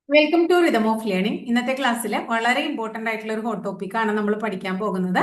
Welcome to rhythm of learning. ഇന്നത്തെ ക്ലാസ്സിൽ വളരെ ഇമ്പോർട്ടന്റ് ആയിട്ടുള്ള ഒരു ഹോട്ട് ടോപ്പിക്കാണ് നമ്മൾ പഠിക്കാൻ പോകുന്നത്.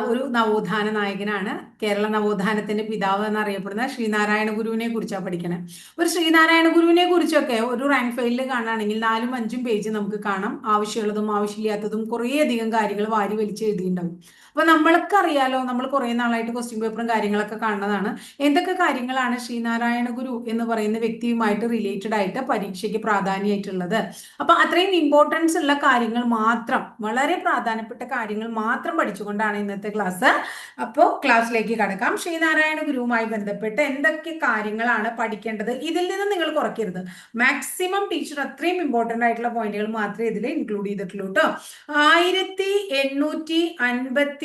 ഒരു നവോത്ഥാന നായകനാണ്. കേരള നവോത്ഥാനത്തിന്റെ പിതാവ് എന്നറിയപ്പെടുന്ന ശ്രീനാരായണ ഗുരുവിനെ കുറിച്ചാണ് പഠിക്കണേ. ഒരു ശ്രീനാരായണ ഗുരുവിനെ കുറിച്ചൊക്കെ ഒരു റാങ്ക് ഫയലിൽ കാണുകയാണെങ്കിൽ 4-5 പേജ് നമുക്ക് കാണാം. ആവശ്യമുള്ളതും ആവശ്യമില്ലാത്തതും കുറേയധികം കാര്യങ്ങൾ വാരി വലിച്ച് എഴുതിയിട്ടുണ്ടാവും. അപ്പൊ നമ്മൾക്ക് അറിയാലോ, നമ്മൾ കുറെ നാളായിട്ട് ക്വസ്റ്റ്യൻ പേപ്പറും കാര്യങ്ങളൊക്കെ കാണുന്നതാണ്. എന്തൊക്കെ കാര്യങ്ങളാണ് ശ്രീനാരായണ ഗുരു എന്ന് പറയുന്ന വ്യക്തിയുമായിട്ട് റിലേറ്റഡ് ആയിട്ട് പരീക്ഷയ്ക്ക് പ്രാധാന്യമായിട്ടുള്ളത്. അപ്പൊ അത്രയും ഇമ്പോർട്ടൻസ് ഉള്ള കാര്യങ്ങൾ മാത്രം, വളരെ പ്രാധാന്യപ്പെട്ട കാര്യങ്ങൾ മാത്രം പഠിച്ചുകൊണ്ടാണ് ഇന്നത്തെ ക്ലാസ്. അപ്പോൾ ക്ലാസ്സിലേക്ക് കടക്കാം. ശ്രീനാരായണ ഗുരുവുമായി ബന്ധപ്പെട്ട് എന്തൊക്കെ കാര്യങ്ങളാണ് പഠിക്കേണ്ടത്, ഇതിൽ നിന്ന് നിങ്ങൾ കുറയ്ക്കരുത്. മാക്സിമം ടീച്ചർ അത്രയും ഇമ്പോർട്ടന്റ് ആയിട്ടുള്ള പോയിന്റുകൾ മാത്രമേ ഇതിൽ ഇൻക്ലൂഡ് ചെയ്തിട്ടുള്ളൂ കേട്ടോ. 1856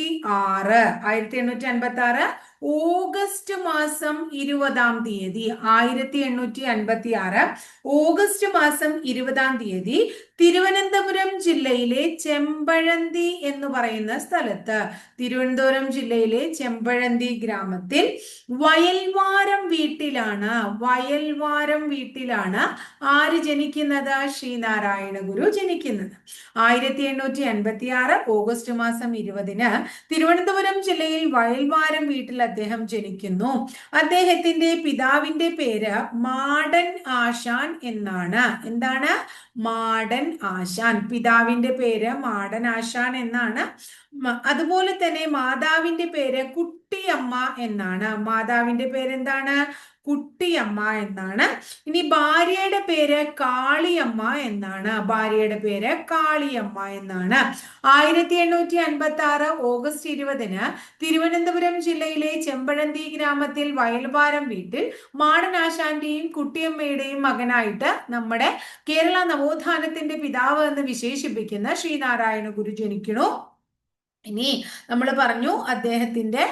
1856 ഓഗസ്റ്റ് മാസം 20-ാം തീയതി 1856 ഓഗസ്റ്റ് മാസം 20-ാം തീയതി തിരുവനന്തപുരം ജില്ലയിലെ ചെമ്പഴന്തി എന്ന് പറയുന്ന സ്ഥലത്ത്, തിരുവനന്തപുരം ജില്ലയിലെ ചെമ്പഴന്തി ഗ്രാമത്തിൽ വയൽവാരം വീട്ടിലാണ് ആര് ജനിക്കുന്നത്? ശ്രീനാരായണ ഗുരു ജനിക്കുന്നത്. 1856 ഓഗസ്റ്റ് മാസം 20-ന് തിരുവനന്തപുരം ജില്ലയിൽ വയൽവാരം വീട്ടിൽ അദ്ദേഹം ജനിക്കുന്നു. അദ്ദേഹത്തിന്റെ പിതാവിന്റെ പേര് മാടൻ ആശാൻ എന്നാണ്. എന്താണ്? മാടൻ ആശാൻ. പിതാവിന്റെ പേര് മാടൻ ആശാൻ എന്നാണ്. അതുപോലെ തന്നെ മാതാവിന്റെ പേര് കുട്ടിയമ്മ എന്നാണ്. മാതാവിന്റെ പേര് എന്താണ്? കുട്ടിയമ്മ എന്നാണ്. ഇനി ഭാര്യയുടെ പേര് കാളിയമ്മ എന്നാണ്. ഭാര്യയുടെ പേര് കാളിയമ്മ എന്നാണ്. 1856 ഓഗസ്റ്റ് 20-ന് തിരുവനന്തപുരം ജില്ലയിലെ ചെമ്പഴന്തി ഗ്രാമത്തിൽ വയൽവാരം വീട്ടിൽ മാടനാശാന്റെയും കുട്ടിയമ്മയുടെയും മകനായിട്ട് നമ്മുടെ കേരള നവോത്ഥാനത്തിന്റെ പിതാവ് എന്ന് വിശേഷിപ്പിക്കുന്ന ശ്രീനാരായണ ഗുരു ജനിക്കണു. ഇനി നമ്മൾ പറഞ്ഞു അദ്ദേഹത്തിന്റെ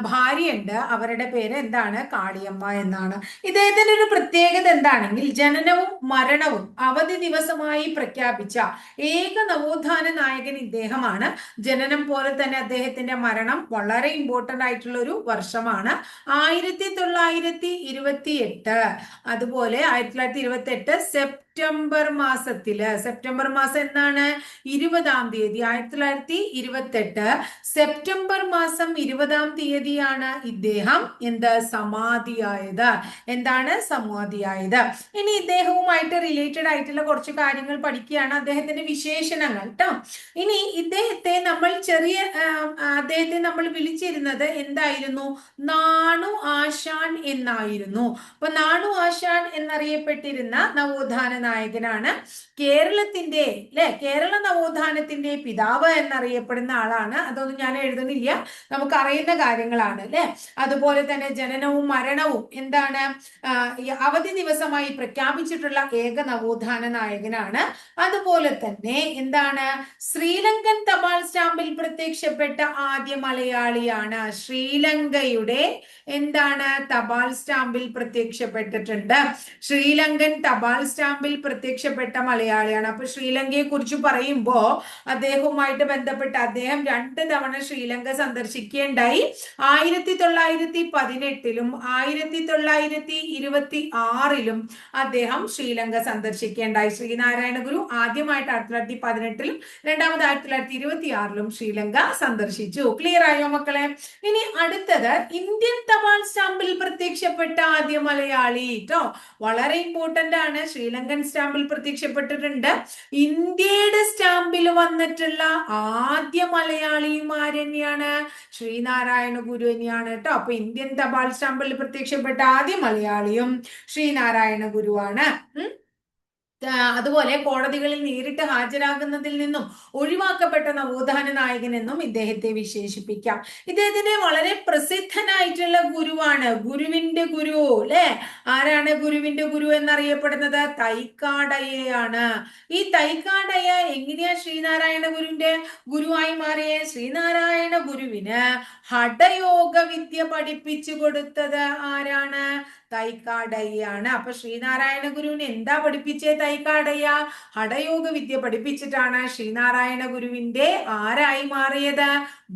ഭാര്യയുണ്ട്, അവരുടെ പേര് എന്താണ്? കാളിയമ്മ എന്നാണ്. ഇദ്ദേഹത്തിന്റെ ഒരു പ്രത്യേകത എന്താണെങ്കിൽ ജനനവും മരണവും അവധി ദിവസമായി പ്രഖ്യാപിച്ച ഏക നവോത്ഥാന നായകൻ ഇദ്ദേഹമാണ്. ജനനം പോലെ തന്നെ അദ്ദേഹത്തിന്റെ മരണം വളരെ ഇമ്പോർട്ടന്റ് ആയിട്ടുള്ള ഒരു വർഷമാണ് 1928. അതുപോലെ 1928 സെപ്റ്റംബർ മാസം എന്നാണ്? 20-ാം തീയതി. 1928 സെപ്റ്റംബർ മാസം 20-ാം തീയതിയാണ് ഇദ്ദേഹം സമാധിയായത്. എന്താണ്? സമാധിയായത്. ഇനി ഇദ്ദേഹവുമായിട്ട് റിലേറ്റഡ് ആയിട്ടുള്ള കുറച്ച് കാര്യങ്ങൾ പഠിക്കുകയാണ്. അദ്ദേഹത്തിന്റെ വിശേഷണങ്ങൾ ട്ടോ. ഇനി അദ്ദേഹത്തെ നമ്മൾ വിളിച്ചിരുന്നത് എന്തായിരുന്നു? നാണു ആശാൻ എന്നായിരുന്നു. അപ്പൊ നാണു ആശാൻ എന്നറിയപ്പെട്ടിരുന്ന നവോത്ഥാന നായകനാണ്. കേരളത്തിന്റെ കേരള നവോത്ഥാനത്തിന്റെ പിതാവ് എന്നറിയപ്പെടുന്ന ആളാണ്. അതൊന്നും ഞാൻ എഴുതുന്നില്ല, നമുക്ക് അറിയുന്ന കാര്യങ്ങളാണ് അല്ലെ. അതുപോലെ തന്നെ ജനനവും മരണവും എന്താണ്? അവധി ദിവസമായി പ്രഖ്യാപിച്ചിട്ടുള്ള ഏക നവോത്ഥാന നായകനാണ്. അതുപോലെ തന്നെ എന്താണ്? ശ്രീലങ്കൻ തപാൽ സ്റ്റാമ്പിൽ പ്രത്യക്ഷപ്പെട്ട ആദ്യ മലയാളിയാണ്. ശ്രീലങ്കയുടെ എന്താണ്? തപാൽ സ്റ്റാമ്പിൽ പ്രത്യക്ഷപ്പെട്ടിട്ടുണ്ട്. ശ്രീലങ്കൻ തപാൽ സ്റ്റാമ്പിൽ പ്രത്യക്ഷപ്പെട്ട മലയാളിയാണ്. അപ്പൊ ശ്രീലങ്കയെ കുറിച്ച് പറയുമ്പോ അദ്ദേഹവുമായിട്ട് ബന്ധപ്പെട്ട് അദ്ദേഹം 2 തവണ ശ്രീലങ്ക സന്ദർശിക്കുകയുണ്ടായി. 1918-ലും 1926-ലും അദ്ദേഹം ശ്രീലങ്ക സന്ദർശിക്കുകയുണ്ടായി. ശ്രീനാരായണ ഗുരു ആദ്യമായിട്ട് 1918-ലും രണ്ടാമത് 1926-ലും ശ്രീലങ്ക സന്ദർശിച്ചു. ക്ലിയർ ആയോ മക്കളെ? ഇനി അടുത്തത് ഇന്ത്യൻ തപാൽ സ്റ്റാമ്പിൽ പ്രത്യക്ഷപ്പെട്ട ആദ്യ മലയാളി ട്ടോ. വളരെ ഇമ്പോർട്ടന്റ് ആണ്. ശ്രീലങ്കൻ സ്റ്റാമ്പിൽ പ്രത്യക്ഷപ്പെട്ടിട്ടുണ്ട്. ഇന്ത്യയുടെ സ്റ്റാമ്പിൽ വന്നിട്ടുള്ള ആദ്യ മലയാളിമാർ തന്നെയാണ് ശ്രീനാരായണ ഗുരു തന്നെയാണ് കേട്ടോ. അപ്പൊ ഇന്ത്യൻ തപാൽ സ്റ്റാമ്പിൽ പ്രത്യക്ഷപ്പെട്ട ആദ്യ മലയാളിയും ശ്രീനാരായണ ഗുരുവാണ്. അതുപോലെ കോടതികളിൽ നേരിട്ട് ഹാജരാകുന്നതിൽ നിന്നും ഒഴിവാക്കപ്പെട്ട നവോത്ഥാന നായകൻ എന്നും ഇദ്ദേഹത്തെ വിശേഷിപ്പിക്കാം. ഇദ്ദേഹത്തിന്റെ വളരെ പ്രസിദ്ധനായിട്ടുള്ള ഗുരുവാണ്. ഗുരുവിന്റെ ഗുരു അല്ലെ. ആരാണ് ഗുരുവിന്റെ ഗുരു എന്നറിയപ്പെടുന്നത്? തൈക്കാടയ്യയാണ്. ഈ തൈക്കാടയ്യ എങ്ങനെയാ ശ്രീനാരായണ ഗുരുവിന്റെ ഗുരുവായി മാറിയ? ശ്രീനാരായണ ഗുരുവിന് ഹഠയോഗ വിദ്യ പഠിപ്പിച്ചു കൊടുത്തത് ആരാണ്? തൈക്കാടയ്യാണ്. അപ്പൊ ശ്രീനാരായണ ഗുരുവിന് എന്താ പഠിപ്പിച്ചേ? തൈക്കാടയ്യ ഹഠയോഗ വിദ്യ പഠിപ്പിച്ചിട്ടാണ് ശ്രീനാരായണ ഗുരുവിന്റെ ആരായി മാറിയത്?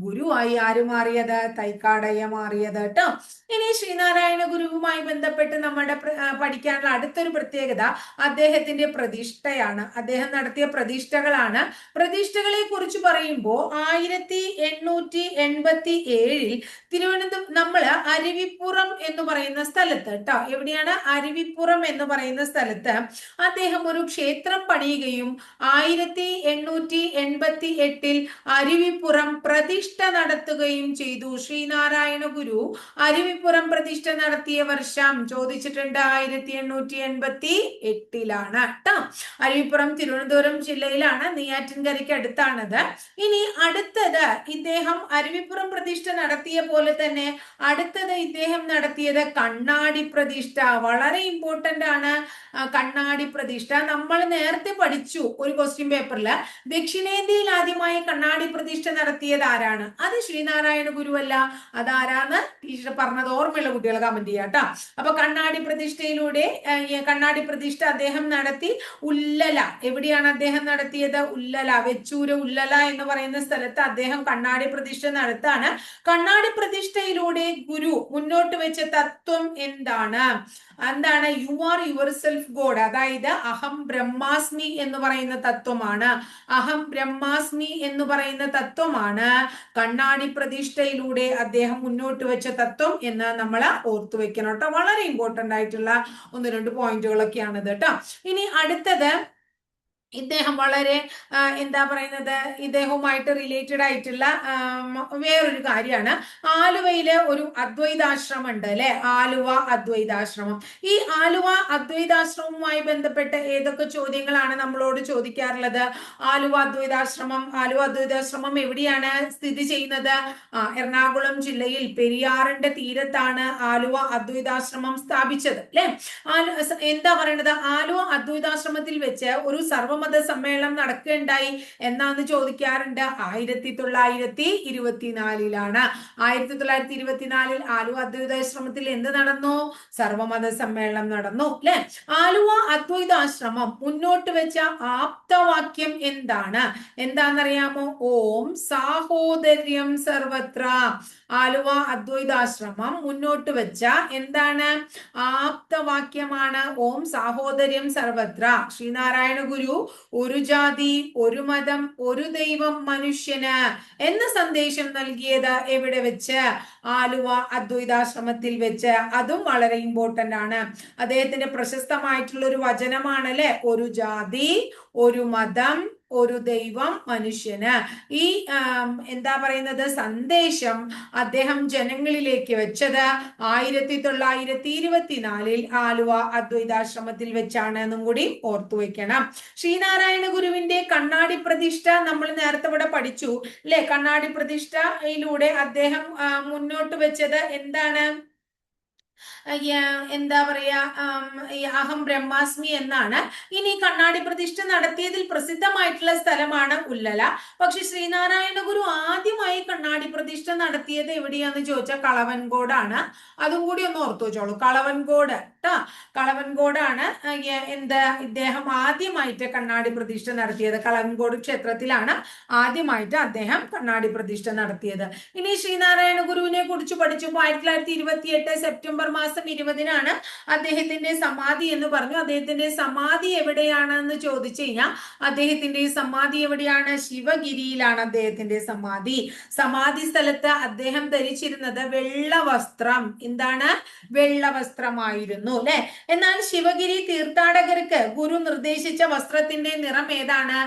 ഗുരുവായി ആര് മാറിയത്? തൈക്കാടയ്യ മാറിയത് കേട്ടോ. ഇനി ശ്രീനാരായണ ഗുരുവുമായി ബന്ധപ്പെട്ട് നമ്മുടെ പഠിക്കാനുള്ള അടുത്തൊരു പ്രത്യേകത അദ്ദേഹത്തിന്റെ പ്രതിഷ്ഠയാണ്. അദ്ദേഹം നടത്തിയ പ്രതിഷ്ഠകളാണ്. പ്രതിഷ്ഠകളെ കുറിച്ച് പറയുമ്പോൾ 1887 തിരുവനന്തപുരം നമ്മള് അരുവിപ്പുറം എന്ന് പറയുന്ന സ്ഥലത്ത് കേട്ടോ, എവിടെയാണ്? അരുവിപ്പുറം എന്ന് പറയുന്ന സ്ഥലത്ത് അദ്ദേഹം ഒരു ക്ഷേത്രം പണിയുകയും 1888 അരുവിപ്പുറം പ്രതിഷ്ഠ നടത്തുകയും ചെയ്തു. ശ്രീനാരായണ ഗുരു അരുവിപ്പുറം പ്രതിഷ്ഠ നടത്തിയ വർഷം ചോദിച്ചിട്ടുണ്ട്. 1888 കേട്ടോ. അരുവിപ്പുറം തിരുവനന്തപുരം ജില്ലയിലാണ്, നെയ്യാറ്റിൻകരയ്ക്ക് അടുത്താണത്. ഇനി അടുത്തത് ഇദ്ദേഹം അരുവിപ്പുറം പ്രതിഷ്ഠ നടത്തിയ പോലെ തന്നെ അടുത്തത് ഇദ്ദേഹം നടത്തിയത് കണ്ണാടി പ്രതിഷ്ഠ. വളരെ ഇമ്പോർട്ടന്റ് ആണ് കണ്ണാടി പ്രതിഷ്ഠ. നമ്മൾ നേരത്തെ പഠിച്ചു ഒരു ക്വസ്റ്റ്യൻ പേപ്പറിൽ, ദക്ഷിണേന്ത്യയിൽ ആദ്യമായി കണ്ണാടി പ്രതിഷ്ഠ നടത്തിയത് ആരാണ്? അത് ശ്രീനാരായണ ഗുരുവല്ല. അതാരാന്ന് ടീച്ചർ പറഞ്ഞത് ഓർമ്മയുള്ള കുട്ടികൾ കമന്റ് ചെയ്യാം കേട്ടോ. അപ്പൊ കണ്ണാടി പ്രതിഷ്ഠയിലൂടെ കണ്ണാടി പ്രതിഷ്ഠ അദ്ദേഹം നടത്തി. ഉല്ലല എവിടെയാണ് അദ്ദേഹം നടത്തിയത്? ഉല്ലല, വെച്ചൂര് ഉല്ലല എന്ന് പറയുന്ന സ്ഥലത്ത് അദ്ദേഹം കണ്ണാടി പ്രതിഷ്ഠ നടത്താണ്. കണ്ണാടി പ്രതിഷ്ഠയിലൂടെ ഗുരു മുന്നോട്ട് വെച്ച തത്വം എന്താണ്? You are your self God, അതായത് അഹം ബ്രഹ്മാസ്മി എന്ന് പറയുന്ന തത്വമാണ്. അഹം ബ്രഹ്മാസ്മി എന്ന് പറയുന്ന തത്വമാണ് കണ്ണാടി പ്രതിഷ്ഠയിലൂടെ അദ്ദേഹം മുന്നോട്ട് വെച്ച തത്വം എന്ന് നമ്മൾ ഓർത്തു വെക്കണം കേട്ടോ. വളരെ ഇമ്പോർട്ടന്റ് ആയിട്ടുള്ള 1-2 പോയിന്റുകളൊക്കെയാണിത് കേട്ടോ. ഇനി അടുത്തത് ഇദ്ദേഹം വളരെ എന്താ പറയുന്നത്, ഇദ്ദേഹവുമായിട്ട് റിലേറ്റഡ് ആയിട്ടുള്ള വേറൊരു കാര്യമാണ്. ആലുവയിലെ ഒരു അദ്വൈതാശ്രമം ഉണ്ട് അല്ലെ, ആലുവ അദ്വൈതാശ്രമം. ഈ ആലുവ അദ്വൈതാശ്രമവുമായി ബന്ധപ്പെട്ട് ഏതൊക്കെ ചോദ്യങ്ങളാണ് നമ്മളോട് ചോദിക്കാറുള്ളത്? ആലുവ അദ്വൈതാശ്രമം എവിടെയാണ് സ്ഥിതി ചെയ്യുന്നത്? എറണാകുളം ജില്ലയിൽ പെരിയാറിന്റെ തീരത്താണ് ആലുവ അദ്വൈതാശ്രമം സ്ഥാപിച്ചത് അല്ലെ. എന്താ പറയുന്നത്? ആലുവ അദ്വൈതാശ്രമത്തിൽ വെച്ച് ഒരു സർവമത സമ്മേളനം നടക്കുകയുണ്ടായി എന്നാന്ന് ചോദിക്കാറുണ്ട്. 1924 1924 ആലുവ അദ്വൈതാശ്രമത്തിൽ എന്ത് നടന്നു? സർവമത സമ്മേളനം നടന്നു അല്ലെ. ആലുവ അദ്വൈതാശ്രമം മുന്നോട്ട് വെച്ച ആപ്തവാക്യം എന്താണെന്നറിയാമോ? ഓം സാഹോദര്യം സർവത്ര. ആലുവ അദ്വൈതാശ്രമം മുന്നോട്ട് വെച്ച എന്താണ്? ആപ്തവാക്യമാണ് ഓം സാഹോദര്യം സർവത്ര. ശ്രീനാരായണ ഗുരു ഒരു ജാതി, ഒരു മതം, ഒരു ദൈവം മനുഷ്യന് എന്ന സന്ദേശം നൽകിയത് എവിടെ വെച്ച്? ആലുവ അദ്വൈതാശ്രമത്തിൽ വെച്ച്. അതും വളരെ ഇമ്പോർട്ടന്റ് ആണ്. അദ്ദേഹത്തിന്റെ പ്രശസ്തമായിട്ടുള്ള ഒരു വചനമാണ് അല്ലെ, ഒരു ജാതി, ഒരു മതം, ഒരു ദൈവം മനുഷ്യന്. ഈ എന്താ പറയുന്നത് സന്ദേശം അദ്ദേഹം ജനങ്ങളിലേക്ക് വെച്ചത് 1924 ആലുവ അദ്വൈതാശ്രമത്തിൽ വെച്ചാണ് എന്നും കൂടി ഓർത്തു വെക്കണം. ശ്രീനാരായണ ഗുരുവിന്റെ കണ്ണാടി പ്രതിഷ്ഠ നമ്മൾ നേരത്തെ ഇവിടെ പഠിച്ചു അല്ലെ. കണ്ണാടി പ്രതിഷ്ഠയിലൂടെ അദ്ദേഹം മുന്നോട്ട് വെച്ചത് എന്താണ്? എന്താ പറയാ, അഹം ബ്രഹ്മാസ്മി എന്നാണ്. ഇനി കണ്ണാടി പ്രതിഷ്ഠ നടത്തിയതിൽ പ്രസിദ്ധമായിട്ടുള്ള സ്ഥലമാണ് ഉല്ലല. പക്ഷെ ശ്രീനാരായണ ഗുരു ആദ്യമായി കണ്ണാടി പ്രതിഷ്ഠ നടത്തിയത് എവിടെയാന്ന് ചോദിച്ചാൽ കളവൻകോടാണ്. അതും കൂടി ഒന്ന് ഓർത്തു വെച്ചോളൂ. കളവൻകോട് കേട്ടോ, കളവൻകോടാണ് ഇദ്ദേഹം ആദ്യമായിട്ട് കണ്ണാടി പ്രതിഷ്ഠ നടത്തിയത്. കളവൻകോട് ക്ഷേത്രത്തിലാണ് ആദ്യമായിട്ട് അദ്ദേഹം കണ്ണാടി പ്രതിഷ്ഠ നടത്തിയത്. ഇനി ശ്രീനാരായണ ഗുരുവിനെ കുറിച്ച് പഠിച്ചു. 1928 സെപ്റ്റംബർ മാസം 20-നാണ് അദ്ദേഹത്തിന്റെ സമാധി എന്ന് പറഞ്ഞു. അദ്ദേഹത്തിന്റെ സമാധി എവിടെയാണെന്ന് ചോദിച്ചു കഴിഞ്ഞാൽ അദ്ദേഹത്തിന്റെ സമാധി എവിടെയാണ്? ശിവഗിരിയിലാണ് അദ്ദേഹത്തിന്റെ സമാധി. സമാധി സ്ഥലത്ത് അദ്ദേഹം ധരിച്ചിരുന്നത് വെള്ള വസ്ത്രം. എന്താണ്? വെള്ള വസ്ത്രമായിരുന്നു അല്ലെ. എന്നാൽ ശിവഗിരി തീർത്ഥാടകർക്ക് ഗുരു നിർദ്ദേശിച്ച വസ്ത്രത്തിന്റെ നിറം ഏതാണ്?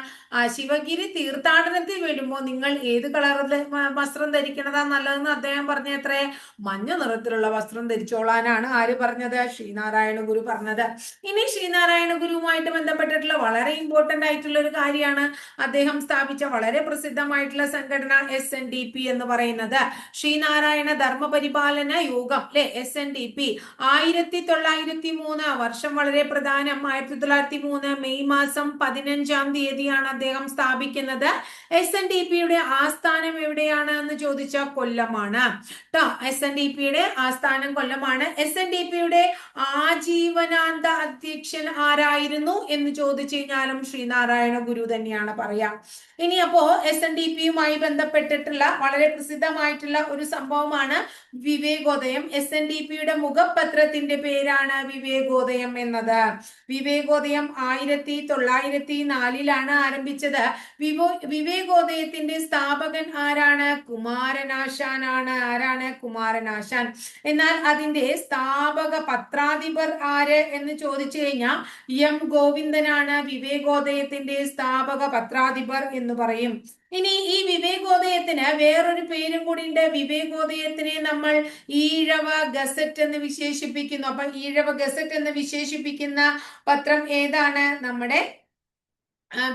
ശിവഗിരി തീർത്ഥാടനത്തിൽ വരുമ്പോൾ നിങ്ങൾ ഏത് കളറിൽ വസ്ത്രം ധരിക്കണതാ നല്ലതെന്ന് അദ്ദേഹം പറഞ്ഞത്രേ? മഞ്ഞ നിറത്തിലുള്ള വസ്ത്രം ധരിച്ചോളാനാണ് ആര് പറഞ്ഞത്? ശ്രീനാരായണ ഗുരു പറഞ്ഞത്. ഇനി ശ്രീനാരായണ ഗുരുവുമായിട്ട് ബന്ധപ്പെട്ടിട്ടുള്ള വളരെ ഇമ്പോർട്ടന്റ് ആയിട്ടുള്ള ഒരു കാര്യമാണ് അദ്ദേഹം സ്ഥാപിച്ച വളരെ പ്രസിദ്ധമായിട്ടുള്ള സംഘടന SNDP എന്ന് പറയുന്നത്. ശ്രീനാരായണ ധർമ്മപരിപാലന യോഗം അല്ലെ, SNDP. 1903, വർഷം വളരെ പ്രധാനം. 1903 മെയ് മാസം 15-ാം തീയതിയാണ് അദ്ദേഹം സ്ഥാപിക്കുന്നത്. SNDPയുടെ ആസ്ഥാനം എവിടെയാണ് എന്ന് ചോദിച്ചാൽ കൊല്ലമാണ് ട്ടോ. SNDPയുടെ ആസ്ഥാനം കൊല്ലമാണ്. SNDPയുടെ ആജീവനാന്ത അധ്യക്ഷൻ ആരായിരുന്നു എന്ന് ചോദിച്ചു കഴിഞ്ഞാലും ശ്രീനാരായണ ഗുരു തന്നെയാണ് പറയാം. ഇനി അപ്പോ SNDPയുമായി ബന്ധപ്പെട്ടിട്ടുള്ള വളരെ പ്രസിദ്ധമായിട്ടുള്ള ഒരു സംഭവമാണ് വിവേകോദയം. SNDPയുടെ മുഖപത്രത്തിന്റെ പേരാണ് വിവേകോദയം എന്നത്. വിവേകോദയം 1904 ആരംഭിച്ചത്. വിവേകോദയത്തിന്റെ സ്ഥാപകൻ ആരാണ്? കുമാരനാശാനാണ്. ആരാണ്? കുമാരനാശാൻ. എന്നാൽ അതിന്റെ സ്ഥാപക പത്രാധിപർ ആര് എന്ന് ചോദിച്ചു കഴിഞ്ഞാൽ M ഗോവിന്ദനാണ് വിവേകോദയത്തിന്റെ സ്ഥാപക പത്രാധിപർ എന്ന് പറയും. ഇനി ഈ വിവേകോദയത്തിന് വേറൊരു പേരും കൂടി ഉണ്ട്. വിവേകോദയത്തിനെ നമ്മൾ ഈഴവ ഗസറ്റ് എന്ന് വിശേഷിപ്പിക്കുന്നു. അപ്പൊ ഈഴവ ഗസറ്റ് എന്ന് വിശേഷിപ്പിക്കുന്ന പത്രം ഏതാണ്? നമ്മുടെ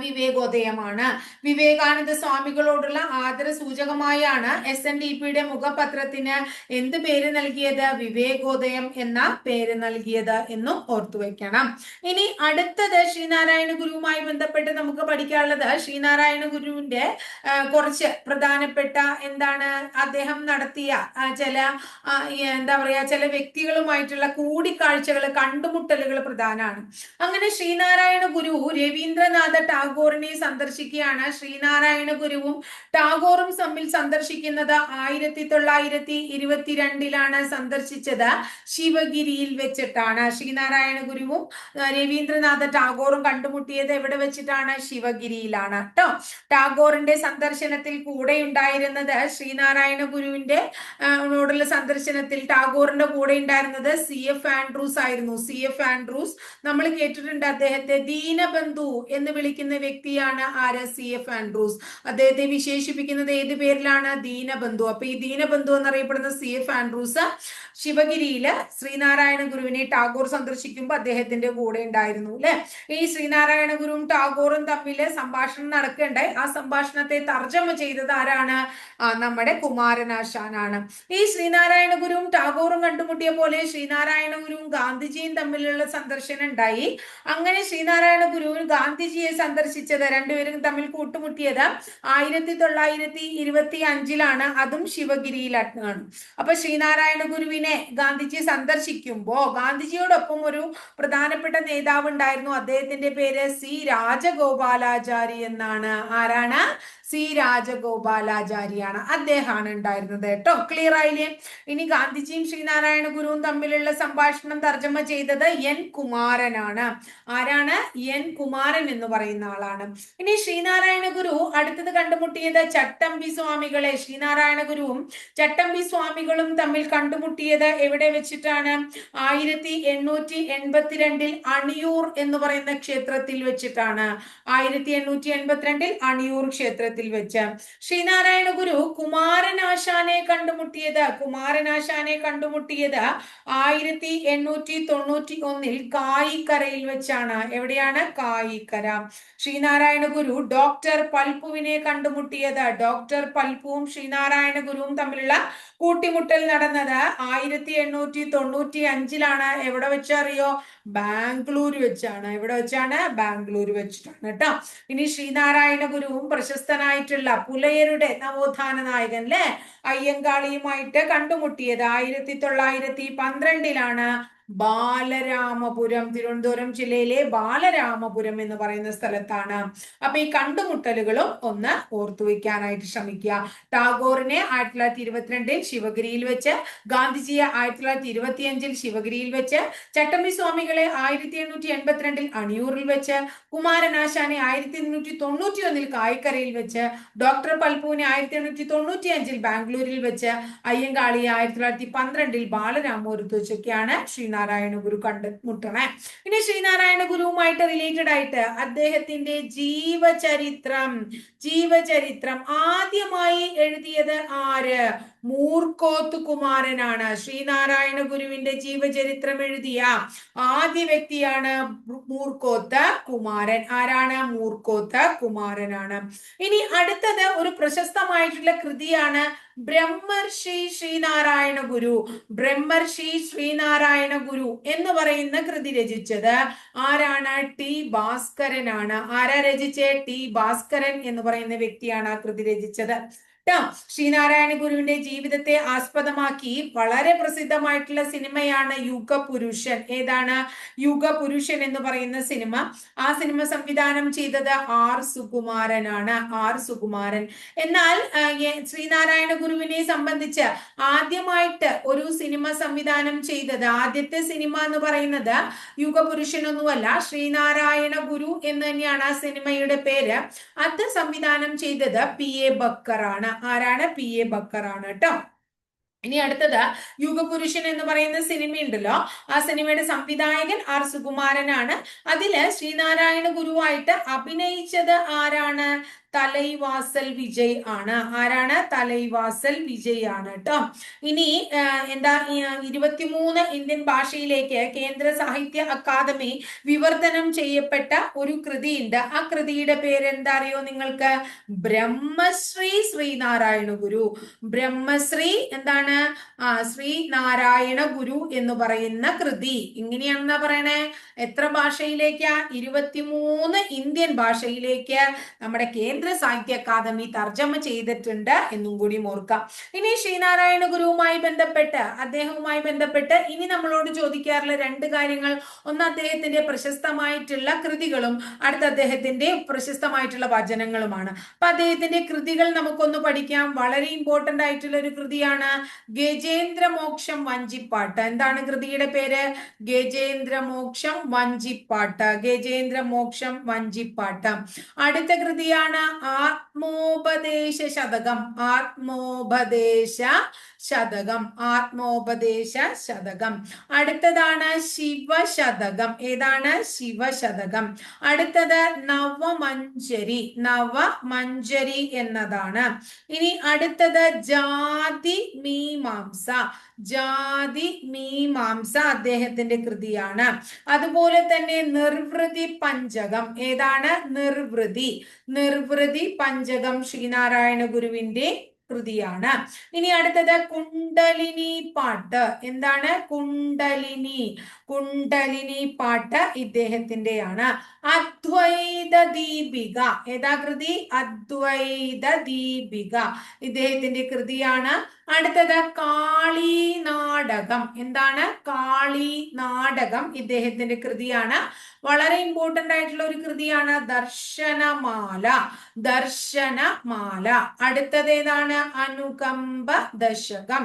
വിവേകോദയമാണ്. വിവേകാനന്ദ സ്വാമികളോടുള്ള ആദര സൂചകമായാണ് SNDPയുടെ മുഖപത്രത്തിന് എന്ത് പേര് നൽകിയത്? വിവേകോദയം എന്ന പേര് നൽകിയത് എന്നും ഓർത്തു വെക്കണം. ഇനി അടുത്തത് ശ്രീനാരായണ ഗുരുവുമായി ബന്ധപ്പെട്ട് നമുക്ക് പഠിക്കാനുള്ളത് ശ്രീനാരായണ ഗുരുവിന്റെ കുറച്ച് പ്രധാനപ്പെട്ട എന്താണ് അദ്ദേഹം നടത്തിയ ചില എന്താ പറയാ ചില വ്യക്തികളുമായിട്ടുള്ള കൂടിക്കാഴ്ചകൾ, കണ്ടുമുട്ടലുകൾ പ്രധാനമാണ്. അങ്ങനെ ശ്രീനാരായണ ഗുരു രവീന്ദ്രനാഥ ടാഗോറിനെ സന്ദർശിക്കുകയാണ്. ശ്രീനാരായണ ഗുരുവും ടാഗോറും തമ്മിൽ സന്ദർശിക്കുന്നത് 1922 സന്ദർശിച്ചത് ശിവഗിരിയിൽ വെച്ചിട്ടാണ്. ശ്രീനാരായണ ഗുരുവും രവീന്ദ്രനാഥ ടാഗോറും കണ്ടുമുട്ടിയത് എവിടെ വെച്ചിട്ടാണ്? ശിവഗിരിയിലാണ് കേട്ടോ. ടാഗോറിന്റെ സന്ദർശനത്തിൽ കൂടെ ഉണ്ടായിരുന്നത് ശ്രീനാരായണ ഗുരുവിന്റെ നോടുള്ള സന്ദർശനത്തിൽ ടാഗോറിന്റെ കൂടെ ഉണ്ടായിരുന്നത് CF ആൻഡ്രൂസ് ആയിരുന്നു. CF ആൻഡ്രൂസ് നമ്മൾ കേട്ടിട്ടുണ്ട്. അദ്ദേഹത്തെ ദീനബന്ധു എന്ന് വിളിക്കുന്ന വ്യക്തിയാണ് ആര്? CF Andrews. അദ്ദേഹത്തെ വിശേഷിപ്പിക്കുന്നത് ഏത് പേരിലാണ്? ദീനബന്ധു. അപ്പൊ ഈ ദീനബന്ധു എന്നറിയപ്പെടുന്ന CF ആൻഡ്രൂസ് ശിവഗിരിയില് ശ്രീനാരായണ ഗുരുവിനെ ടാഗോർ സന്ദർശിക്കുമ്പോൾ അദ്ദേഹത്തിന്റെ കൂടെ ഉണ്ടായിരുന്നു അല്ലെ. ഈ ശ്രീനാരായണ ഗുരുവും ടാഗോറും തമ്മിൽ സംഭാഷണം നടക്കേണ്ടായി. ആ സംഭാഷണത്തെ തർജ്ജമ ചെയ്തത് ആരാണ്? നമ്മുടെ കുമാരനാശാനാണ്. ഈ ശ്രീനാരായണ ഗുരുവും ടാഗോറും കണ്ടുമുട്ടിയ പോലെ ശ്രീനാരായണ ഗുരുവും ഗാന്ധിജിയും തമ്മിലുള്ള സന്ദർശനം ഉണ്ടായി. അങ്ങനെ ശ്രീനാരായണ ഗുരുവും ഗാന്ധിജിയെ സന്ദർശിച്ചത്, രണ്ടുപേരും തമ്മിൽ കൂട്ടുമുട്ടിയത് 1925 അതും ശിവഗിരിയിലാണ്. അപ്പൊ ശ്രീനാരായണ ഗുരുവിനെ ഗാന്ധിജി സന്ദർശിക്കുമ്പോ ഗാന്ധിജിയോടൊപ്പം ഒരു പ്രധാനപ്പെട്ട നേതാവ് ഉണ്ടായിരുന്നു. അദ്ദേഹത്തിന്റെ പേര് C രാജഗോപാലാചാരി എന്നാണ്. ആരാണ്? C രാജഗോപാലാചാരിയാണ്. അദ്ദേഹമാണ് ഉണ്ടായിരുന്നത് കേട്ടോ. ക്ലിയർ ആയില്ലേ? ഇനി ഗാന്ധിജിയും ശ്രീനാരായണ ഗുരുവും തമ്മിലുള്ള സംഭാഷണം തർജ്ജമ ചെയ്തത് N കുമാരനാണ്. ആരാണ്? N കുമാരൻ എന്ന് പറയുന്ന ആളാണ്. ഇനി ശ്രീനാരായണ ഗുരു അടുത്തത് കണ്ടുമുട്ടിയത് ചട്ടമ്പി സ്വാമികളെ. ശ്രീനാരായണ ഗുരുവും ചട്ടമ്പി സ്വാമികളും തമ്മിൽ കണ്ടുമുട്ടിയത് എവിടെ വെച്ചിട്ടാണ്? 1882 അണിയൂർ എന്ന് പറയുന്ന ക്ഷേത്രത്തിൽ വെച്ചിട്ടാണ്. 1882 അണിയൂർ ക്ഷേത്രത്തിൽ വെച്ച്. ശ്രീനാരായണ ഗുരു കുമാരനാശാനെ കണ്ടുമുട്ടിയത് 1891 കായിക്കരയിൽ വെച്ചാണ്. എവിടെയാണ്? കായിക്കര. ശ്രീനാരായണ ഗുരു ഡോക്ടർ പൽപുവിനെ കണ്ടുമുട്ടിയത്, ഡോക്ടർ പൽപുവും ശ്രീനാരായണ ഗുരുവും തമ്മിലുള്ള കൂട്ടിമുട്ടൽ നടന്നത് 1895 എവിടെ വെച്ചറിയോ? ബാംഗ്ലൂർ വെച്ചാണ്. എവിടെ വെച്ചാണ്? ബാംഗ്ലൂർ വെച്ചിട്ടാണ് കേട്ടോ. ഇനി ശ്രീനാരായണ ഗുരുവും പ്രശസ്തനായിട്ടുള്ള പുലയരുടെ നവോത്ഥാന നായകൻ അല്ലെ അയ്യങ്കാളിയുമായിട്ട് കണ്ടുമുട്ടിയത് 1912 ബാലരാമപുരം, തിരുവനന്തപുരം ജില്ലയിലെ ബാലരാമപുരം എന്ന് പറയുന്ന സ്ഥലത്താണ്. അപ്പൊ ഈ കണ്ടുമുട്ടലുകളും ഒന്ന് ഓർത്തുവെക്കാനായിട്ട് ശ്രമിക്കുക. ടാഗോറിനെ 1922 ശിവഗിരിയിൽ വെച്ച്, ഗാന്ധിജിയെ 1925 ശിവഗിരിയിൽ വെച്ച്, ചട്ടമ്പി സ്വാമികളെ 1882 അണിയൂറിൽ വെച്ച്, കുമാരനാശാനെ 1891 കായിക്കരയിൽ വെച്ച്, ഡോക്ടർ പൽപുവിനെ 1895 ബാംഗ്ലൂരിൽ വെച്ച്, അയ്യങ്കാളിയെ 1912 ബാലരാമപുരത്ത് വെച്ചൊക്കെയാണ് ശ്രീനാരായണ ഗുരു കണ്ടുമുട്ടണേ. ഇനി ശ്രീനാരായണ ഗുരുവുമായിട്ട് റിലേറ്റഡ് ആയിട്ട് അദ്ദേഹത്തിന്റെ ജീവചരിത്രം ആദ്യമായി എഴുതിയത് ആര്? മൂർക്കോത്ത് കുമാരനാണ്. ശ്രീനാരായണ ഗുരുവിന്റെ ജീവചരിത്രം എഴുതിയ ആദ്യ വ്യക്തിയാണ് മൂർക്കോത്ത് കുമാരൻ. ആരാണ്? മൂർക്കോത്ത് കുമാരനാണ്. ഇനി അടുത്തത് ഒരു പ്രശസ്തമായിട്ടുള്ള കൃതിയാണ് ബ്രഹ്മർഷി ശ്രീനാരായണ ഗുരു, ബ്രഹ്മർഷി ശ്രീനാരായണ ഗുരു എന്ന് പറയുന്ന കൃതി രചിച്ചത് ആരാണ്? ടി ഭാസ്കരനാണ്. ആരാ രചിച്ചേ? ടി ഭാസ്കരൻ എന്ന് പറയുന്ന വ്യക്തിയാണ് ആ കൃതി രചിച്ചത്. ശ്രീനാരായണ ഗുരുവിന്റെ ജീവിതത്തെ ആസ്പദമാക്കി വളരെ പ്രസിദ്ധമായിട്ടുള്ള സിനിമയാണ് യുഗപുരുഷൻ. ഏതാണ്? യുഗപുരുഷൻ എന്ന് പറയുന്ന സിനിമ. ആ സിനിമ സംവിധാനം ചെയ്തത് ആർ സുകുമാരനാണ്. ആർ സുകുമാരൻ. എന്നാൽ ശ്രീനാരായണ ഗുരുവിനെ സംബന്ധിച്ച് ആദ്യമായിട്ട് ഒരു സിനിമ സംവിധാനം ചെയ്തത്, ആദ്യത്തെ സിനിമ എന്ന് പറയുന്നത് യുഗപുരുഷനൊന്നുമല്ല, ശ്രീനാരായണ ഗുരു എന്ന് തന്നെയാണ് ആ സിനിമയുടെ പേര്. അത് സംവിധാനം ചെയ്തത് പി എ ബക്കർ ആണ്. ആരാണ്? പി എ ബക്കർ ആണ് കേട്ടോ. ഇനി അടുത്തത് യുഗപുരുഷൻ എന്ന് പറയുന്ന സിനിമയുണ്ടല്ലോ, ആ സിനിമയുടെ സംവിധായകൻ ആർ സുകുമാരനാണ്. അതില് ശ്രീനാരായണ ഗുരുവായിട്ട് അഭിനയിച്ചത് ആരാണ്? തലൈവാസൽ വിജയ് ആണ്. ആരാണ്? തലൈവാസൽ വിജയ് ആണ് കേട്ടോ. ഇനി എന്താ, 23 ഇന്ത്യൻ ഭാഷയിലേക്ക് കേന്ദ്ര സാഹിത്യ അക്കാദമി വിവർത്തനം ചെയ്യപ്പെട്ട ഒരു കൃതിയുണ്ട്. ആ കൃതിയുടെ പേര് എന്താ അറിയോ നിങ്ങൾക്ക്? ബ്രഹ്മശ്രീ ശ്രീനാരായണ ഗുരു. ബ്രഹ്മശ്രീ എന്താണ്? ശ്രീനാരായണ ഗുരു എന്ന് പറയുന്ന കൃതി. ഇങ്ങനെയാണെന്നാ പറയണേ. എത്ര ഭാഷയിലേക്കാ? 23 ഇന്ത്യൻ ഭാഷയിലേക്ക് നമ്മുടെ കേന്ദ്ര സാഹിത്യ അക്കാദമി തർജ്ജമ ചെയ്തിട്ടുണ്ട് എന്നും കൂടി ഓർക്കാം. ഇനി ശ്രീനാരായണ ഗുരുവുമായി ബന്ധപ്പെട്ട്, അദ്ദേഹവുമായി ബന്ധപ്പെട്ട് ഇനി നമ്മളോട് ചോദിക്കാറുള്ള 2 കാര്യങ്ങൾ. ഒന്ന് അദ്ദേഹത്തിന്റെ പ്രശസ്തമായിട്ടുള്ള കൃതികളും അടുത്ത അദ്ദേഹത്തിന്റെ പ്രശസ്തമായിട്ടുള്ള വചനങ്ങളുമാണ്. അപ്പൊ അദ്ദേഹത്തിന്റെ കൃതികൾ നമുക്കൊന്ന് പഠിക്കാം. വളരെ ഇമ്പോർട്ടന്റ് ആയിട്ടുള്ള ഒരു കൃതിയാണ് ഗജേന്ദ്രമോക്ഷം വഞ്ചിപ്പാട്ട്. എന്താണ് കൃതിയുടെ പേര്? ഗജേന്ദ്രമോക്ഷം വഞ്ചിപ്പാട്ട്. ഗജേന്ദ്രമോക്ഷം വഞ്ചിപ്പാട്ട്. അടുത്ത കൃതിയാണ് ആത്മോപദേശ ശതകം. ആത്മോപദേശ ശതകം. ആത്മോപദേശ ശതകം. അടുത്തതാണ് ശിവശതകം. ഏതാണ്? ശിവശതകം. അടുത്തത് നവമഞ്ജരി. നവമഞ്ജരി എന്നതാണ്. ഇനി അടുത്തത് ജാതി മീമാംസ. ജാതി മീമാംസ അദ്ദേഹത്തിന്റെ കൃതിയാണ്. അതുപോലെ തന്നെ നിർവൃതി പഞ്ചകം. ഏതാണ്? നിർവൃതി. നിർവൃതി പഞ്ചകം ശ്രീനാരായണ ഗുരുവിന്റെ കൃതിയാണ്. ഇനി അടുത്തത് കുണ്ടലിനി പാട്ട്. എന്താണ്? കുണ്ടലിനി. കുണ്ടലിനി പാട്ട് ഇദ്ദേഹത്തിന്റെയാണ്. അദ്വൈത ദീപിക. ഏതാ കൃതി? അദ്വൈത ദീപിക ഇദ്ദേഹത്തിന്റെ കൃതിയാണ്. അടുത്തത് കാളി നാടകം. എന്താണ്? കാളി നാടകം ഇദ്ദേഹത്തിന്റെ കൃതിയാണ്. വളരെ ഇമ്പോർട്ടന്റ് ആയിട്ടുള്ള ഒരു കൃതിയാണ് ദർശനമാല. ദർശനമാല. അടുത്തത് ഏതാണ്? അനുകമ്പ ദശകം.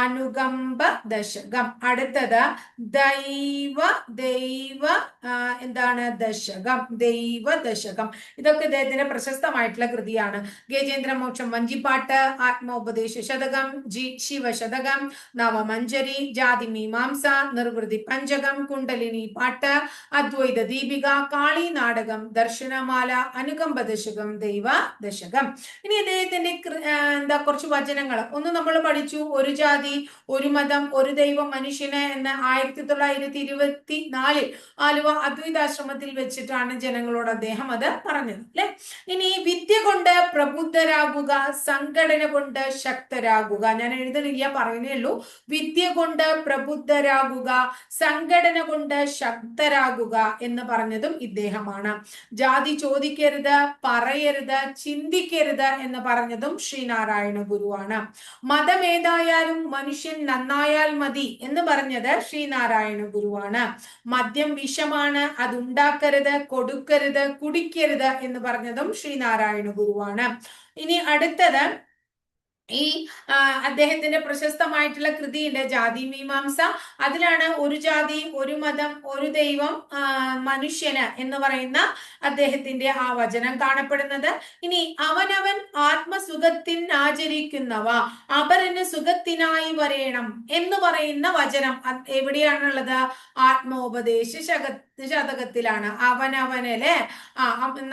അനുകമ്പ ദശകം. അടുത്തത് ദൈവ എന്താണ്? ദശകം. ദൈവ ദശകം. ഇതൊക്കെ ഇദ്ദേഹത്തിന്റെ പ്രശസ്തമായിട്ടുള്ള കൃതിയാണ്. ഗജേന്ദ്രമോക്ഷം വഞ്ചിപ്പാട്ട്, ആത്മോപദേശ ശതകം, ശിവശതകം, നവമഞ്ജരി, ജാതി മീമാംസ, നിർവൃതി പഞ്ചകം, കുണ്ടലിനി പാട്ട്, അദ്വൈത ദീപിക, കാളി നാടകം, ദർശനമാല, അനുകമ്പ ദശകം, ദൈവ ദശകം. ഇനി അദ്ദേഹത്തിന്റെ കുറച്ച് വചനങ്ങൾ ഒന്ന് നമ്മൾ പഠിച്ചു. ഒരു ജാതി, ഒരു മതം, ഒരു ദൈവം, മനുഷ്യന് എന്ന് 1924 ആലുവ അദ്വൈതാശ്രമത്തിൽ വെച്ചിട്ടാണ് ജനങ്ങളോട് അദ്ദേഹം അത് പറഞ്ഞത് അല്ലെ. ഇനി വിദ്യ കൊണ്ട് പ്രബുദ്ധരാകുക, സംഘടന കൊണ്ട് ശക്തരാകുക. ഞാൻ എഴുതണില്ല, പറയുന്നേ ഉള്ളൂ. വിദ്യ കൊണ്ട് പ്രബുദ്ധരാകുക, സംഘടന കൊണ്ട് ശക്തരാകുക എന്ന് പറഞ്ഞതും ഇദ്ദേഹമാണ്. ജാതി ചോദിക്കരുത്, പറയരുത്, ചിന്തിക്കരുത് എന്ന് പറഞ്ഞതും ശ്രീനാരായണ ഗുരുവാണ്. മതം ഏതായാലും മനുഷ്യൻ നന്നായാൽ മതി എന്ന് പറഞ്ഞത് ശ്രീനാരായണ ഗുരുവാണ്. മദ്യം വിഷമാണ്, അതുണ്ടാക്കരുത്, കൊടുക്കരുത്, കുടിക്കരുത് എന്ന് പറഞ്ഞതും ശ്രീനാരായണ ഗുരുവാണ്. ഇനി അടുത്തത് ഈ അദ്ദേഹത്തിന്റെ പ്രശസ്തമായിട്ടുള്ള കൃതിയുണ്ട് ജാതി മീമാംസ. അതിലാണ് ഒരു ജാതി, ഒരു മതം, ഒരു ദൈവം, മനുഷ്യന് എന്ന് പറയുന്ന അദ്ദേഹത്തിന്റെ ആ വചനം കാണപ്പെടുന്നത്. ഇനി അവനവൻ ആത്മസുഖത്തിൻ ആചരിക്കുന്നവ അപരന് സുഖത്തിനായി വരേണം എന്ന് പറയുന്ന വചനം എവിടെയാണുള്ളത്? ആത്മോപദേശ ശതകത്തിലാണ്. അവനവനല്ലേ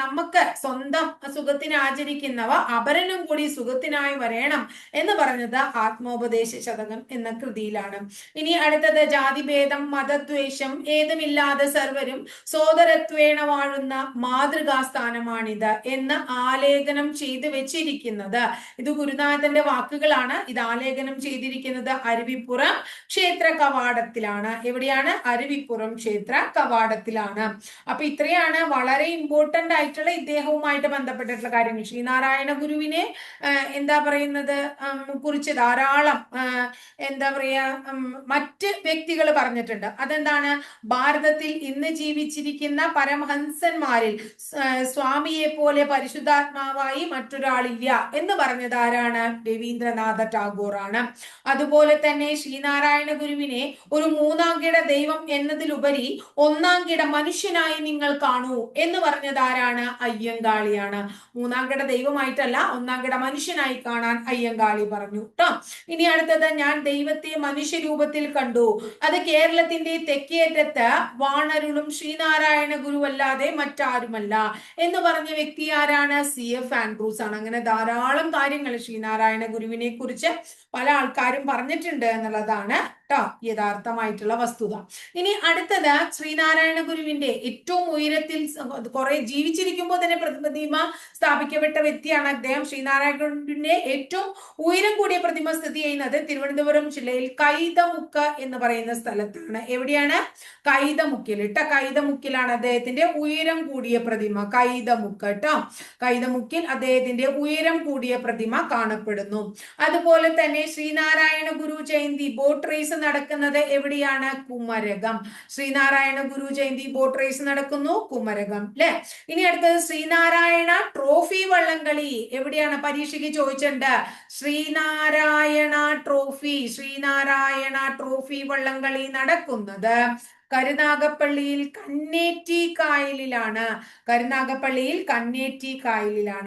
നമുക്ക് സ്വന്തം സുഖത്തിന് ആചരിക്കുന്നവ അപരനും കൂടി സുഖത്തിനായി വരേണം എന്ന് പറഞ്ഞത് ആത്മോപദേശ ശതകം എന്ന കൃതിയിലാണ്. ഇനി അടുത്തത് ജാതിഭേദം മതദ്വേഷം ഏതുമില്ലാതെ സർവരും സോദരത്വേണ വാഴുന്ന മാതൃകാസ്ഥാനമാണിത് എന്ന് ആലേഖനം ചെയ്തു വെച്ചിരിക്കുന്നത്. ഇത് ഗുരുനാഥന്റെ വാക്കുകളാണ്. ഇത് ആലേഖനം ചെയ്തിരിക്കുന്നത് അരുവിപ്പുറം ക്ഷേത്ര കവാടത്തിലാണ്. എവിടെയാണ്? അരുവിപ്പുറം ക്ഷേത്ര കവാടത്തിലാണ്. അപ്പൊ ഇത്രയാണ് വളരെ ഇമ്പോർട്ടന്റ് ആയിട്ടുള്ള ഇദ്ദേഹവുമായിട്ട് ബന്ധപ്പെട്ടിട്ടുള്ള കാര്യങ്ങൾ. ശ്രീനാരായണ ഗുരുവിനെ എന്താ പറയുന്നത് കുറിച്ച് ധാരാളം എന്താ പറയാ മറ്റ് വ്യക്തികൾ പറഞ്ഞിട്ടുണ്ട്. അതെന്താണ്? ഭാരതത്തിൽ ഇന്ന് ജീവിച്ചിരിക്കുന്ന പരമഹംസന്മാരിൽ സ്വാമിയെ പോലെ പരിശുദ്ധാത്മാവായി മറ്റൊരാളില്ല എന്ന് പറഞ്ഞത് ആരാണ്? രവീന്ദ്രനാഥ ടാഗോർ ആണ്. അതുപോലെ തന്നെ ശ്രീനാരായണ ഗുരുവിനെ ഒരു മൂന്നാംകിട ദൈവം എന്നതിലുപരി ഒന്നാംകിട മനുഷ്യനായി നിങ്ങൾ കാണൂ എന്ന് പറഞ്ഞത് ആരാണ്? അയ്യങ്കാളിയാണ്. മൂന്നാംകിട ദൈവമായിട്ടല്ല, ഒന്നാംകിട മനുഷ്യനായി കാണാൻ അയ്യങ്കാളി പറഞ്ഞു ട്ടോ. ഇനി അടുത്തത്, ഞാൻ ദൈവത്തെ മനുഷ്യരൂപത്തിൽ കണ്ടു. അത് കേരളത്തിന്റെ തെക്കേറ്റത്ത് വാണരുളും ശ്രീനാരായണ ഗുരുവല്ലാതെ മറ്റാരുമല്ല എന്ന് പറഞ്ഞ വ്യക്തി ആരാണ്? CF ആൻഡ്രൂസ് ആണ്. അങ്ങനെ ധാരാളം കാര്യങ്ങൾ ശ്രീനാരായണ ഗുരുവിനെ കുറിച്ച് പല ആൾക്കാരും പറഞ്ഞിട്ടുണ്ട് എന്നുള്ളതാണ് യഥാർത്ഥമായിട്ടുള്ള വസ്തുത. ഇനി അടുത്തത്, ശ്രീനാരായണ ഗുരുവിന്റെ ഏറ്റവും ഉയരത്തിൽ കുറെ ജീവിച്ചിരിക്കുമ്പോൾ തന്നെ പ്രതിമ സ്ഥാപിക്കപ്പെട്ട വ്യക്തിയാണ് അദ്ദേഹം. ശ്രീനാരായണ ഗുരുവിന്റെ ഏറ്റവും ഉയരം കൂടിയ പ്രതിമ സ്ഥിതി ചെയ്യുന്നത് തിരുവനന്തപുരം ജില്ലയിൽ കൈതമുക്ക് എന്ന് പറയുന്ന സ്ഥലത്താണ്. എവിടെയാണ്? കൈതമുക്കിൽ കൈതമുക്കിലാണ് അദ്ദേഹത്തിന്റെ ഉയരം കൂടിയ പ്രതിമ. കൈതമുക്ക് കൈതമുക്കിൽ അദ്ദേഹത്തിന്റെ ഉയരം കൂടിയ പ്രതിമ കാണപ്പെടുന്നു. അതുപോലെ തന്നെ ശ്രീനാരായണ ഗുരു ജയന്തി ബോട്ട് റേസ് നടക്കുന്നത് എവിടെയാണ്? കുമരകം. ശ്രീനാരായണ ഗുരു ജയന്തി ബോട്ട് റേസ് നടക്കുന്നു കുമരകം അല്ലെ. ഇനി അടുത്തത്, ശ്രീനാരായണ ട്രോഫി വള്ളംകളി എവിടെയാണ്? പരീക്ഷയ്ക്ക് ചോദിച്ചിട്ടുണ്ട്. ശ്രീനാരായണ ട്രോഫി വള്ളംകളി നടക്കുന്നത് കരുനാഗപ്പള്ളിയിൽ കന്നേറ്റി കായലിലാണ്.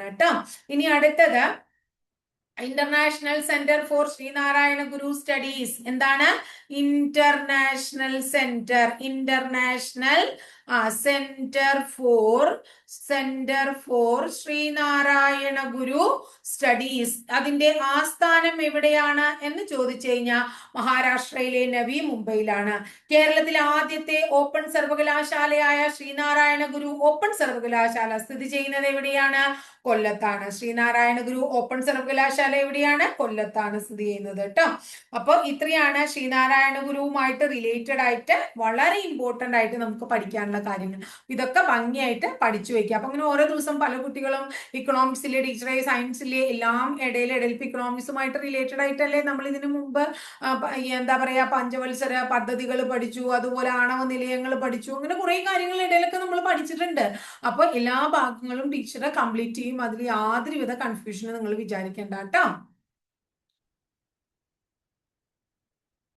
കേട്ടോ. ഇനി അടുത്തത്, international centre for Sree Narayana Guru studies. എന്താണ്? International centre for Sree Narayana Guru studies. അതിന്റെ ആസ്ഥാനം എവിടെയാണ് എന്ന് ചോദിച്ചു കഴിഞ്ഞാൽ മഹാരാഷ്ട്രയിലെ നവി മുംബൈയിലാണ്. കേരളത്തിലെ ആദ്യത്തെ ഓപ്പൺ സർവകലാശാലയായ ശ്രീനാരായണ ഗുരു ഓപ്പൺ സർവകലാശാല സ്ഥിതി ചെയ്യുന്നത് എവിടെയാണ്? കൊല്ലത്താണ്. ശ്രീനാരായണ ഗുരു ഓപ്പൺ സർവകലാശാല എവിടെയാണ്? കൊല്ലത്താണ് സ്ഥിതി ചെയ്യുന്നത് കേട്ടോ. അപ്പൊ ഇത്രയാണ് ശ്രീനാരായണ ഗുരുവുമായിട്ട് റിലേറ്റഡ് ആയിട്ട് വളരെ ഇമ്പോർട്ടന്റ് ആയിട്ട് നമുക്ക് പഠിക്കാനുള്ള കാര്യങ്ങൾ. ഇതൊക്കെ ഭംഗിയായിട്ട് പഠിച്ചു വെക്കുക. അപ്പൊ അങ്ങനെ ഓരോ ദിവസം പല കുട്ടികളും ഇക്കണോമിക്സിലെ ടീച്ചറെ, സയൻസിലെ എല്ലാം ഇടയിൽ ഇക്കണോമിക്സുമായിട്ട് റിലേറ്റഡ് ആയിട്ടല്ലേ നമ്മൾ ഇതിനു മുമ്പ് എന്താ പറയാ പഞ്ചവത്സര പദ്ധതികൾ പഠിച്ചു, അതുപോലെ ആണവ നിലയങ്ങൾ പഠിച്ചു, അങ്ങനെ കുറെ കാര്യങ്ങൾ ഇടയിലൊക്കെ നമ്മൾ പഠിച്ചിട്ടുണ്ട്. അപ്പൊ എല്ലാ ഭാഗങ്ങളും ടീച്ചറെ കംപ്ലീറ്റ് ചെയ്യും. അതിൽ യാതൊരുവിധ കൺഫ്യൂഷനും നിങ്ങൾ വിചാരിക്കേണ്ട കേട്ടോ.